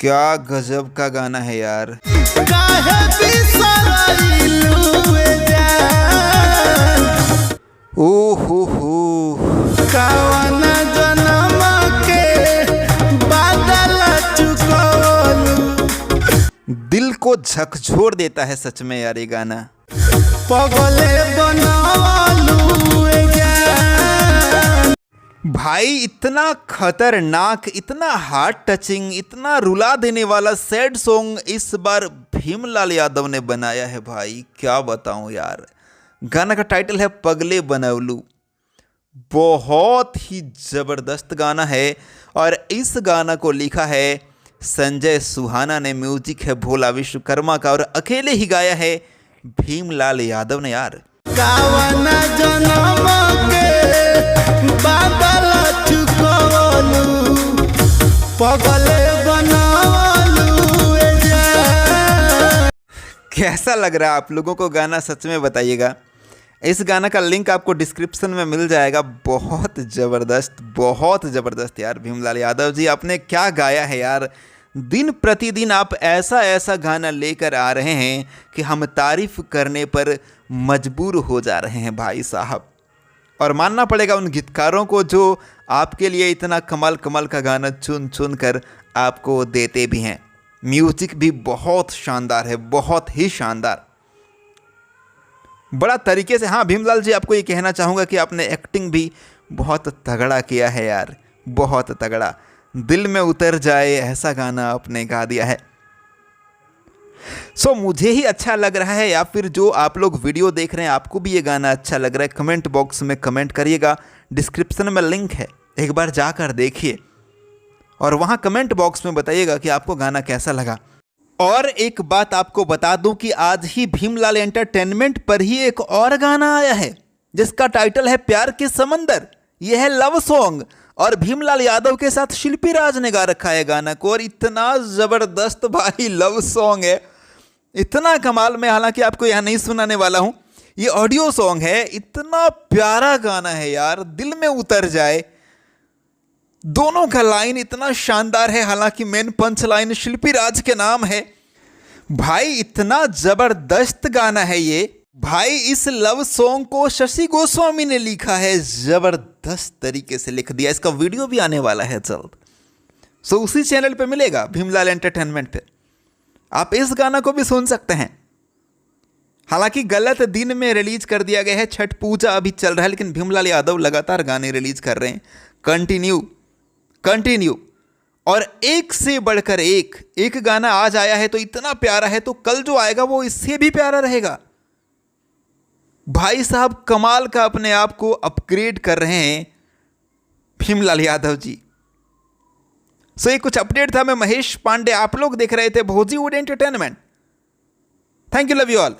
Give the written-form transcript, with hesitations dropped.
क्या गजब का गाना है यार। ओहो हो दिल को झकझोर देता है सच में यार ये गाना। भाई इतना खतरनाक, इतना हार्ट टचिंग, इतना रुला देने वाला सैड सॉन्ग इस बार भीमलाल यादव ने बनाया है भाई, क्या बताऊं यार। गाना का टाइटल है पगले बनवलू। बहुत ही ज़बरदस्त गाना है और इस गाना को लिखा है संजय सुहाना ने, म्यूजिक है भोला विश्वकर्मा का और अकेले ही गाया है भीमलाल यादव ने यार। कैसा लग रहा है आप लोगों को गाना, सच में बताइएगा। इस गाना का लिंक आपको डिस्क्रिप्शन में मिल जाएगा। बहुत ज़बरदस्त यार। भीमलाल यादव जी आपने क्या गाया है यार। दिन प्रतिदिन आप ऐसा ऐसा गाना लेकर आ रहे हैं कि हम तारीफ़ करने पर मजबूर हो जा रहे हैं भाई साहब। और मानना पड़ेगा उन गीतकारों को जो आपके लिए इतना कमाल का गाना चुन कर आपको देते भी हैं। म्यूजिक भी बहुत शानदार है, बहुत ही शानदार, बड़ा तरीके से। हाँ भीमलाल जी, आपको ये कहना चाहूँगा कि आपने एक्टिंग भी बहुत तगड़ा किया है यार, बहुत तगड़ा। दिल में उतर जाए ऐसा गाना आपने गा दिया है। सो मुझे ही अच्छा लग रहा है या फिर जो आप लोग वीडियो देख रहे हैं आपको भी ये गाना अच्छा लग रहा है, कमेंट बॉक्स में कमेंट करिएगा। डिस्क्रिप्शन में लिंक है, एक बार जाकर देखिए और वहाँ कमेंट बॉक्स में बताइएगा कि आपको गाना कैसा लगा। और एक बात आपको बता दूं कि आज ही भीमलाल एंटरटेनमेंट पर ही एक और गाना आया है जिसका टाइटल है प्यार के समंदर। यह है लव सॉन्ग और भीमलाल यादव के साथ शिल्पी राज ने गा रखा है गाना को। और इतना ज़बरदस्त भाई लव सॉन्ग है, इतना कमाल। में हालांकि आपको यहाँ नहीं सुनाने वाला हूँ, ये ऑडियो सॉन्ग है। इतना प्यारा गाना है यार, दिल में उतर जाए। दोनों का लाइन इतना शानदार है, हालांकि मेन पंच लाइन शिल्पी राज के नाम है भाई। इतना जबरदस्त गाना है ये भाई। इस लव सॉन्ग को शशि गोस्वामी ने लिखा है, जबरदस्त तरीके से लिख दिया। इसका वीडियो भी आने वाला है जल्द, सो उसी चैनल पे मिलेगा, भीमलाल एंटरटेनमेंट पे। आप इस गाना को भी सुन सकते हैं। हालांकि गलत दिन में रिलीज कर दिया गया है, छठ पूजा अभी चल रहा है, लेकिन भीमलाल यादव लगातार गाने रिलीज कर रहे हैं, कंटिन्यू। और एक से बढ़कर एक गाना आज आया है तो इतना प्यारा है, तो कल जो आएगा वो इससे भी प्यारा रहेगा। भाई साहब कमाल का अपने आप को अपग्रेड कर रहे हैं भीमलाल यादव जी। सो ये कुछ अपडेट था। मैं महेश पांडे, आप लोग देख रहे थे Bhojiwood entertainment. Thank you, love you all.